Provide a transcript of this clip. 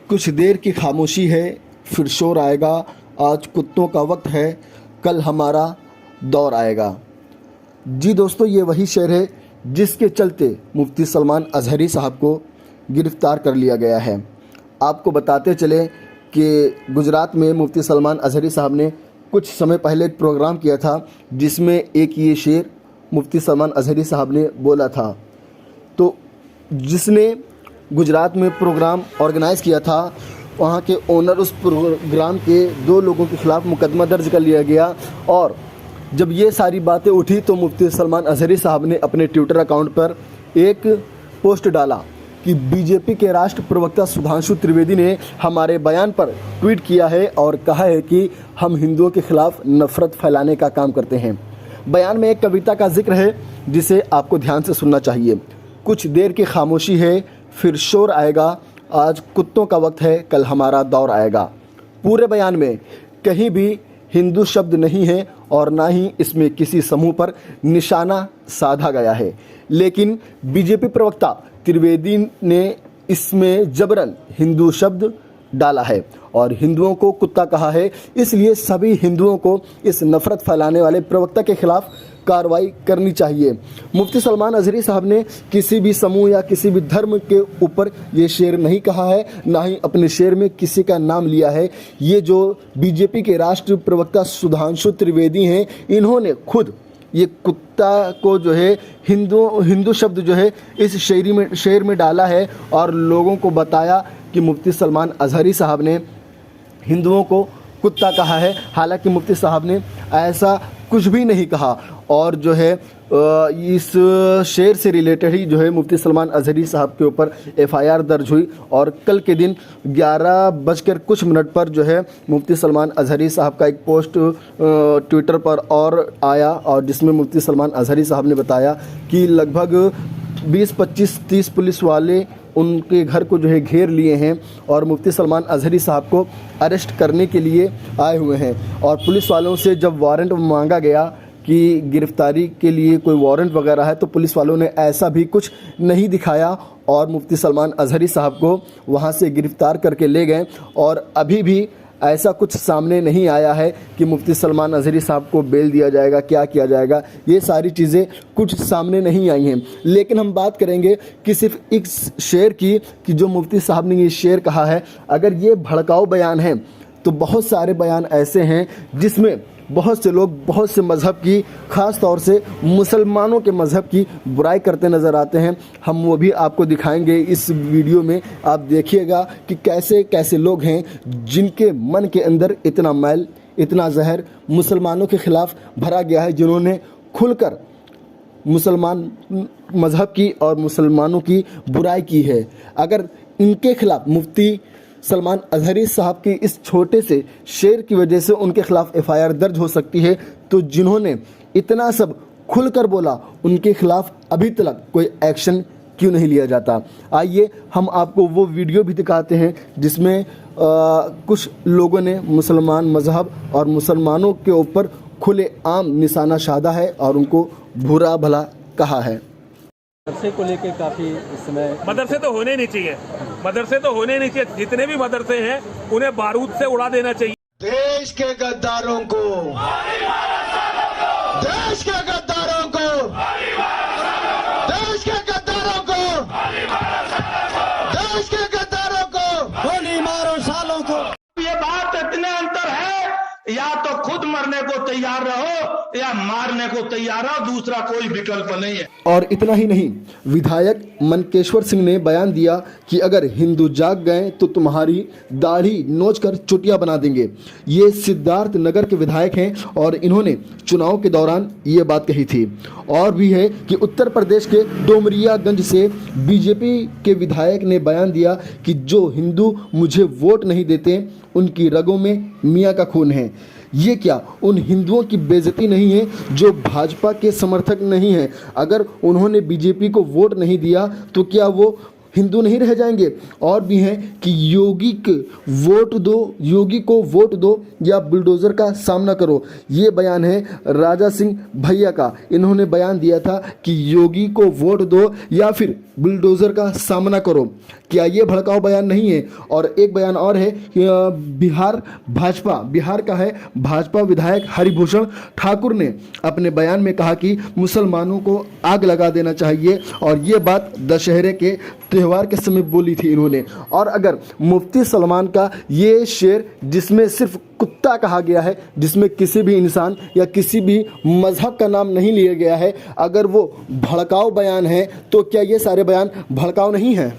कुछ देर की खामोशी है, फिर शोर आएगा। आज कुत्तों का वक्त है, कल हमारा दौर आएगा। जी दोस्तों, ये वही शेर है जिसके चलते मुफ्ती सलमान अज़हरी साहब को गिरफ़्तार कर लिया गया है। आपको बताते चले कि गुजरात में मुफ्ती सलमान अज़हरी साहब ने कुछ समय पहले एक प्रोग्राम किया था जिसमें एक ये शेर मुफ्ती सलमान अज़हरी साहब ने बोला था। तो जिसने गुजरात में प्रोग्राम ऑर्गेनाइज़ किया था, वहाँ के ओनर, उस प्रोग्राम के 2 लोगों के ख़िलाफ़ मुकदमा दर्ज कर लिया गया। और जब ये सारी बातें उठी तो मुफ्ती सलमान अज़हरी साहब ने अपने ट्विटर अकाउंट पर एक पोस्ट डाला कि बीजेपी के राष्ट्र प्रवक्ता सुधांशु त्रिवेदी ने हमारे बयान पर ट्वीट किया है और कहा है कि हम हिंदुओं के ख़िलाफ़ नफ़रत फैलाने का काम करते हैं। बयान में एक कविता का जिक्र है जिसे आपको ध्यान से सुनना चाहिए। कुछ देर की खामोशी है, फिर शोर आएगा। आज कुत्तों का वक्त है, कल हमारा दौर आएगा। पूरे बयान में कहीं भी हिंदू शब्द नहीं है और ना ही इसमें किसी समूह पर निशाना साधा गया है, लेकिन बीजेपी प्रवक्ता त्रिवेदी ने इसमें जबरन हिंदू शब्द डाला है और हिंदुओं को कुत्ता कहा है। इसलिए सभी हिंदुओं को इस नफ़रत फैलाने वाले प्रवक्ता के खिलाफ कार्रवाई करनी चाहिए। मुफ्ती सलमान अज़हरी साहब ने किसी भी समूह या किसी भी धर्म के ऊपर ये शेर नहीं कहा है, ना ही अपने शेर में किसी का नाम लिया है। ये जो बीजेपी के राष्ट्रीय प्रवक्ता सुधांशु त्रिवेदी हैं, इन्होंने खुद ये कुत्ता को जो है हिंदू शब्द जो है इस शेर में डाला है और लोगों को बताया कि मुफ्ती सलमान अज़हरी साहब ने हिंदुओं को कुत्ता कहा है। हालांकि मुफ्ती साहब ने ऐसा कुछ भी नहीं कहा और जो है इस शेर से रिलेटेड ही जो है मुफ्ती सलमान अज़हरी साहब के ऊपर एफआईआर दर्ज हुई और कल के दिन 11:00 पर जो है मुफ्ती सलमान अज़हरी साहब का एक पोस्ट ट्विटर पर और आया और जिसमें मुफ्ती सलमान अज़हरी साहब ने बताया कि लगभग 20, 25, 30 पुलिस वाले उनके घर को जो है घेर लिए हैं और मुफ्ती सलमान अज़हरी साहब को अरेस्ट करने के लिए आए हुए हैं। और पुलिस वालों से जब वारंट मांगा गया कि गिरफ्तारी के लिए कोई वारंट वगैरह है, तो पुलिस वालों ने ऐसा भी कुछ नहीं दिखाया और मुफ्ती सलमान अज़हरी साहब को वहां से गिरफ्तार करके ले गए। और अभी भी ऐसा कुछ सामने नहीं आया है कि मुफ्ती सलमान अज़हरी साहब को बेल दिया जाएगा, क्या किया जाएगा, ये सारी चीज़ें कुछ सामने नहीं आई हैं। लेकिन हम बात करेंगे कि सिर्फ एक शेर की कि जो मुफ्ती साहब ने ये शेर कहा है, अगर ये भड़काऊ बयान है तो बहुत सारे बयान ऐसे हैं जिसमें बहुत से लोग बहुत से मज़हब की, ख़ास तौर से मुसलमानों के मज़हब की बुराई करते नज़र आते हैं। हम वो भी आपको दिखाएंगे इस वीडियो में। आप देखिएगा कि कैसे कैसे लोग हैं जिनके मन के अंदर इतना मैल, इतना जहर मुसलमानों के ख़िलाफ़ भरा गया है, जिन्होंने खुलकर मुसलमान मज़हब की और मुसलमानों की बुराई की है। अगर इनके ख़िलाफ़ मुफ्ती सलमान अज़हरी साहब की इस छोटे से शेर की वजह से उनके खिलाफ एफआईआर दर्ज हो सकती है, तो जिन्होंने इतना सब खुलकर बोला उनके खिलाफ अभी तक कोई एक्शन क्यों नहीं लिया जाता। आइए हम आपको वो वीडियो भी दिखाते हैं जिसमें कुछ लोगों ने मुसलमान मज़हब और मुसलमानों के ऊपर खुले आम निशाना साधा है और उनको बुरा भला कहा है। मदरसे को लेकर काफी इस समय मदरसे तो होने नहीं चाहिए, मदरसे तो होने नहीं चाहिए। जितने भी मदरसे हैं उन्हें बारूद से उड़ा देना चाहिए। देश के गद्दारों को, देश के गद्दारों को, देश के गद्दारों को, देश के गद्दारों को गोली मारो सालों को। ये बात इतने अंतर है, या तो खुद मरने को तैयार रहो या मारने को तैयार रहो, दूसरा कोई विकल्प नहीं है। और इतना ही नहीं, विधायक मनकेश्वर सिंह ने बयान दिया कि अगर हिंदू जाग गए तो तुम्हारी दाढ़ी नोच कर चुटिया बना देंगे। ये सिद्धार्थ नगर के विधायक हैं और इन्होंने चुनाव के दौरान ये बात कही थी। और भी है कि उत्तर प्रदेश के डोमरियागंज से बीजेपी के विधायक ने बयान दिया कि जो हिंदू मुझे वोट नहीं देते उनकी रगों में मियाँ का खून है। ये क्या उन हिंदुओं की बेइज्जती नहीं है जो भाजपा के समर्थक नहीं हैं? अगर उन्होंने बीजेपी को वोट नहीं दिया तो क्या वो हिंदू नहीं रह जाएंगे। और भी हैं कि योगी को वोट दो या बुलडोज़र का सामना करो। ये बयान है राजा सिंह भैया का। इन्होंने बयान दिया था कि योगी को वोट दो या फिर बुलडोज़र का सामना करो। क्या ये भड़काऊ बयान नहीं है? और एक बयान और है बिहार का है भाजपा विधायक हरिभूषण ठाकुर ने अपने बयान में कहा कि मुसलमानों को आग लगा देना चाहिए, और ये बात दशहरे के त्यौहार के समय बोली थी इन्होंने। और अगर मुफ्ती सलमान का ये शेर, जिसमें सिर्फ कुत्ता कहा गया है, जिसमें किसी भी इंसान या किसी भी मजहब का नाम नहीं लिया गया है, अगर वो भड़काऊ बयान है तो क्या ये सारे बयान भड़काऊ नहीं हैं?